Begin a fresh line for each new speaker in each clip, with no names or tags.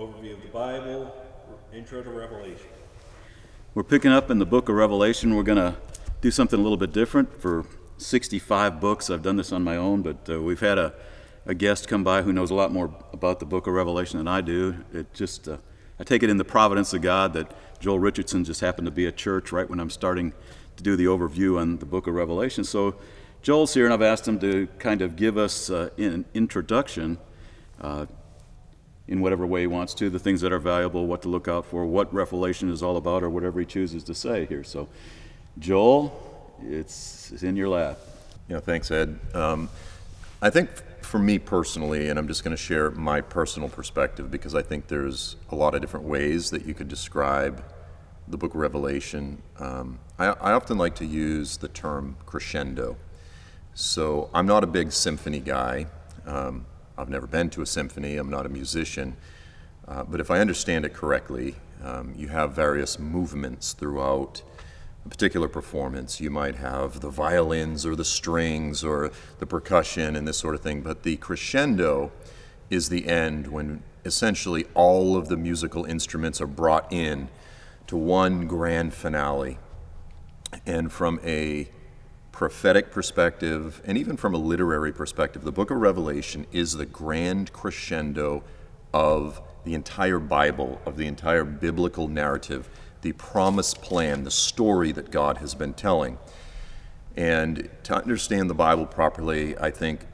overview of the Bible, intro to Revelation.
We're picking up in the book of Revelation. We're going to do something a little bit different. For 65 books, I've done this on my own, but we've had a guest come by who knows a lot more about the book of Revelation than I do. I take it in the providence of God that Joel Richardson just happened to be at church right when I'm starting to do the overview on the book of Revelation. So Joel's here, and I've asked him to kind of give us an introduction in whatever way he wants to, the things that are valuable, what to look out for, what Revelation is all about, or whatever he chooses to say here. So, Joel, it's in your lap.
Yeah, thanks, Ed. I think for me personally, and I'm just going to share my personal perspective because I think there's a lot of different ways that you could describe the book of Revelation. I often like to use the term crescendo. So I'm not a big symphony guy. I've never been to a symphony. I'm not a musician. But if I understand it correctly, you have various movements throughout a particular performance. You might have the violins or the strings or the percussion and this sort of thing. But the crescendo is the end when essentially all of the musical instruments are brought in to one grand finale. And from a prophetic perspective, and even from a literary perspective, the book of Revelation is the grand crescendo of the entire Bible, of the entire biblical narrative, the promised plan, the story that God has been telling. And to understand the Bible properly, I think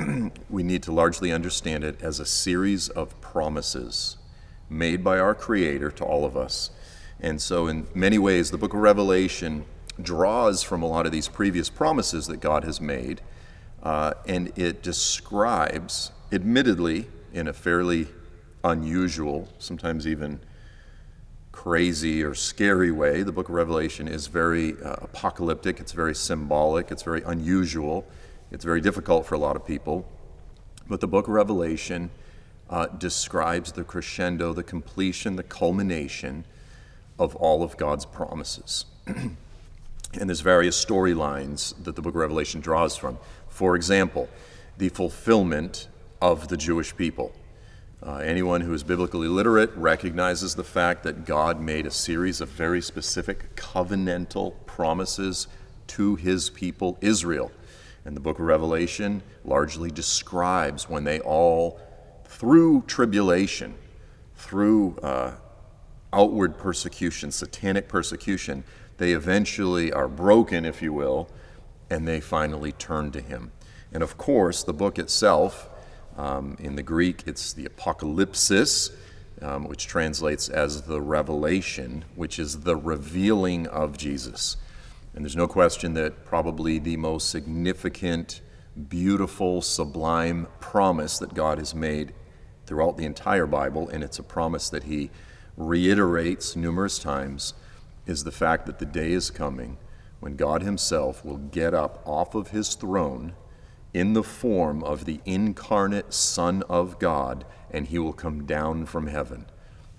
we need to largely understand it as a series of promises made by our Creator to all of us. And so in many ways, the book of Revelation draws from a lot of these previous promises that God has made, and it describes, admittedly, in a fairly unusual, sometimes even crazy or scary way. The book of Revelation is very apocalyptic, it's very symbolic, it's very unusual, it's very difficult for a lot of people. But the book of Revelation describes the crescendo, the completion, the culmination of all of God's promises. And there's various storylines that the book of Revelation draws from. For example, the fulfillment of the Jewish people. Anyone who is biblically literate recognizes the fact that God made a series of very specific covenantal promises to his people, Israel. And the book of Revelation largely describes when they all, through tribulation, through outward persecution, satanic persecution, they eventually are broken, if you will, and they finally turn to him. And of course, the book itself, in the Greek, it's the apocalypsis, which translates as the revelation, which is the revealing of Jesus. And there's no question that probably the most significant, beautiful, sublime promise that God has made throughout the entire Bible, and it's a promise that he reiterates numerous times, is the fact that the day is coming when God himself will get up off of his throne in the form of the incarnate Son of God, and he will come down from heaven.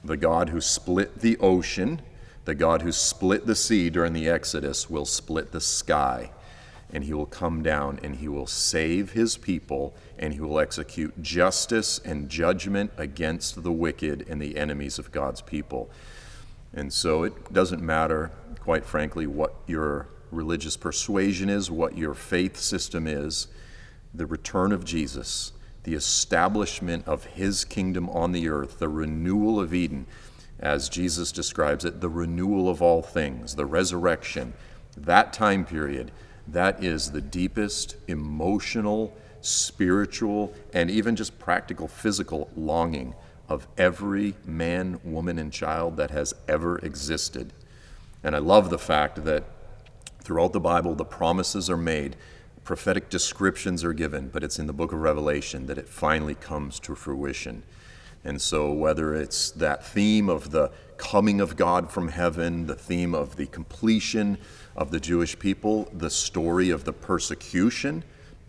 The God who split the ocean, the God who split the sea during the Exodus, will split the sky, and he will come down and he will save his people, and he will execute justice and judgment against the wicked and the enemies of God's people. And so it doesn't matter, quite frankly, what your religious persuasion is, what your faith system is. The return of Jesus, the establishment of his kingdom on the earth, the renewal of Eden, as Jesus describes it, the renewal of all things, the resurrection, that time period, that is the deepest emotional, spiritual, and even just practical physical longing of every man, woman, and child that has ever existed. And I love the fact that throughout the Bible, the promises are made, prophetic descriptions are given, but it's in the book of Revelation that it finally comes to fruition. And so whether it's that theme of the coming of God from heaven, the theme of the completion of the Jewish people, the story of the persecution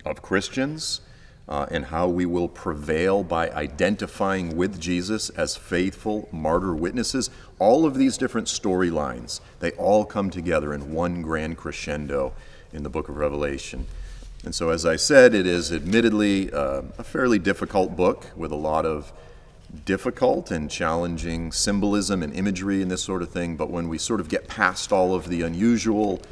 of Christians, and how we will prevail by identifying with Jesus as faithful martyr witnesses. All of these different storylines, they all come together in one grand crescendo in the book of Revelation. And so, as I said, it is admittedly a fairly difficult book with a lot of difficult and challenging symbolism and imagery and this sort of thing, but when we sort of get past all of the unusual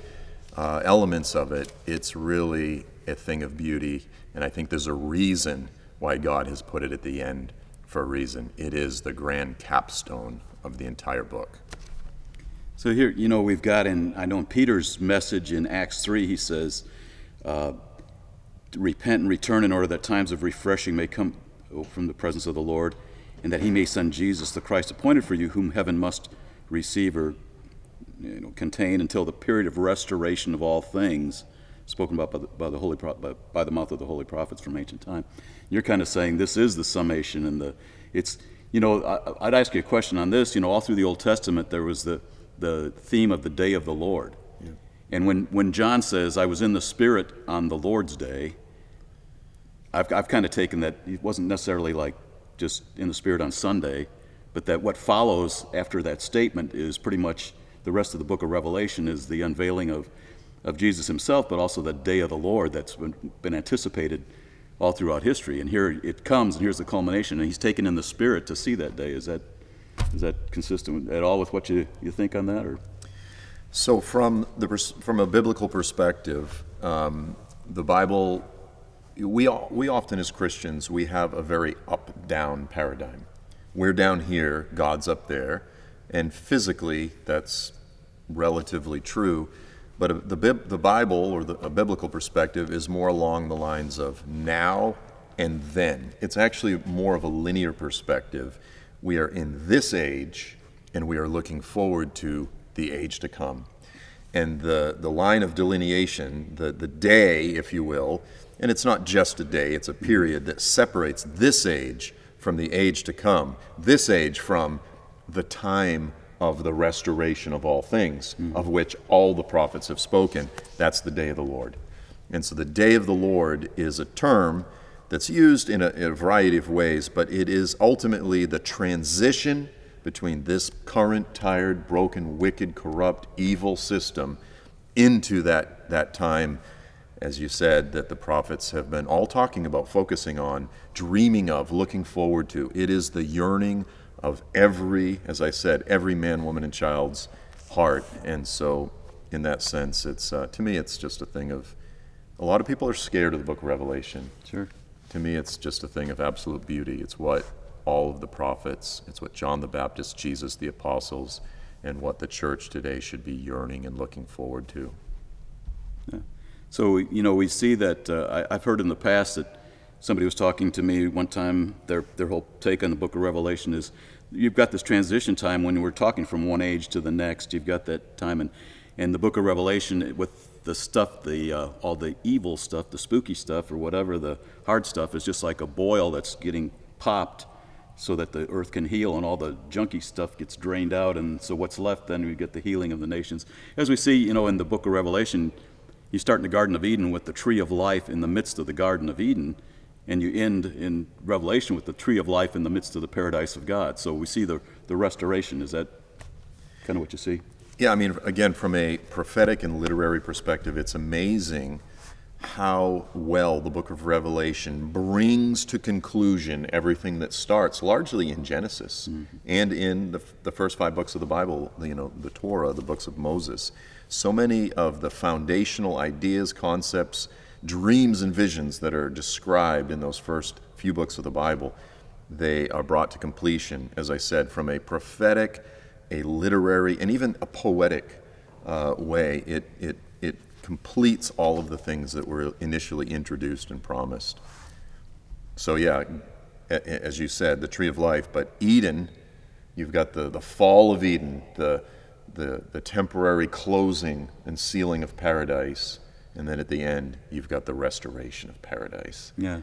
elements of it, it's really a thing of beauty, and I think there's a reason why God has put it at the end for a reason. It is the grand capstone of the entire book.
So here, we've got in Peter's message in Acts 3, he says, repent and return in order that times of refreshing may come from the presence of the Lord, and that he may send Jesus, the Christ appointed for you, whom heaven must receive or contain until the period of restoration of all things, spoken about by the mouth of the holy prophets from ancient time. You're kind of saying this is the summation, and I'd ask you a question on this. All through the Old Testament, there was the theme of the day of the Lord. Yeah. And when John says, I was in the Spirit on the Lord's day, I've kind of taken that it wasn't necessarily like just in the Spirit on Sunday, but that what follows after that statement is pretty much the rest of the book of Revelation is the unveiling of Jesus himself, but also the day of the Lord that's been anticipated all throughout history. And here it comes, and here's the culmination, and he's taken in the Spirit to see that day. Is that consistent at all with what you think on that? Or
so from a biblical perspective, the Bible, we often as Christians, we have a very up-down paradigm. We're down here, God's up there, and physically that's relatively true. But the Bible, or a biblical perspective, is more along the lines of now and then. It's actually more of a linear perspective. We are in this age, and we are looking forward to the age to come. And the line of delineation, the day, if you will, and it's not just a day, it's a period that separates this age from the age to come, this age from the time of the restoration of all things, of which all the prophets have spoken. That's the day of the Lord. And so the day of the Lord is a term that's used in a variety of ways, but it is ultimately the transition between this current, tired, broken, wicked, corrupt, evil system into that time, as you said, that the prophets have been all talking about, focusing on, dreaming of, looking forward to. It is the yearning of every, as I said, every man, woman, and child's heart. And so in that sense, it's to me, it's just a thing of, a lot of people are scared of the book of Revelation.
Sure.
To me, it's just a thing of absolute beauty. It's what all of the prophets, it's what John the Baptist, Jesus, the apostles, and what the church today should be yearning and looking forward to.
Yeah. So, we see that, I've heard in the past that somebody was talking to me one time, their whole take on the book of Revelation is, you've got this transition time when we're talking from one age to the next. You've got that time, and the book of Revelation with the stuff, all the evil stuff, the spooky stuff or whatever, the hard stuff is just like a boil that's getting popped so that the earth can heal and all the junky stuff gets drained out, and so what's left then, we get the healing of the nations. As we see, in the book of Revelation, you start in the Garden of Eden with the tree of life in the midst of the Garden of Eden, and you end in Revelation with the tree of life in the midst of the paradise of God. So we see the restoration. Is that kind of what you see?
Yeah, I mean, again, from a prophetic and literary perspective, it's amazing how well the book of Revelation brings to conclusion everything that starts largely in Genesis and in the first 5 books of the Bible, the Torah, the books of Moses. So many of the foundational ideas, concepts, dreams, and visions that are described in those first few books of the Bible, they are brought to completion, as I said, from a prophetic, a literary, and even a poetic way. It completes all of the things that were initially introduced and promised. So yeah, as you said, the tree of life, but Eden, you've got the fall of Eden, the temporary closing and sealing of paradise, and then at the end, you've got the restoration of paradise.
Yeah.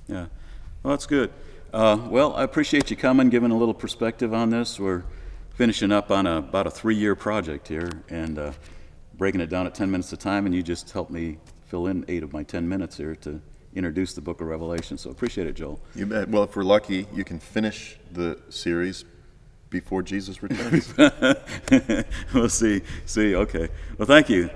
Well, that's good. Well, I appreciate you coming, giving a little perspective on this. We're finishing up on about a 3-year project here, and breaking it down at 10 minutes at a time, and you just helped me fill in 8 of my 10 minutes here to introduce the book of Revelation. So appreciate it, Joel.
You bet. Well, if we're lucky, you can finish the series before Jesus returns.
We'll see. Okay. Well, thank you.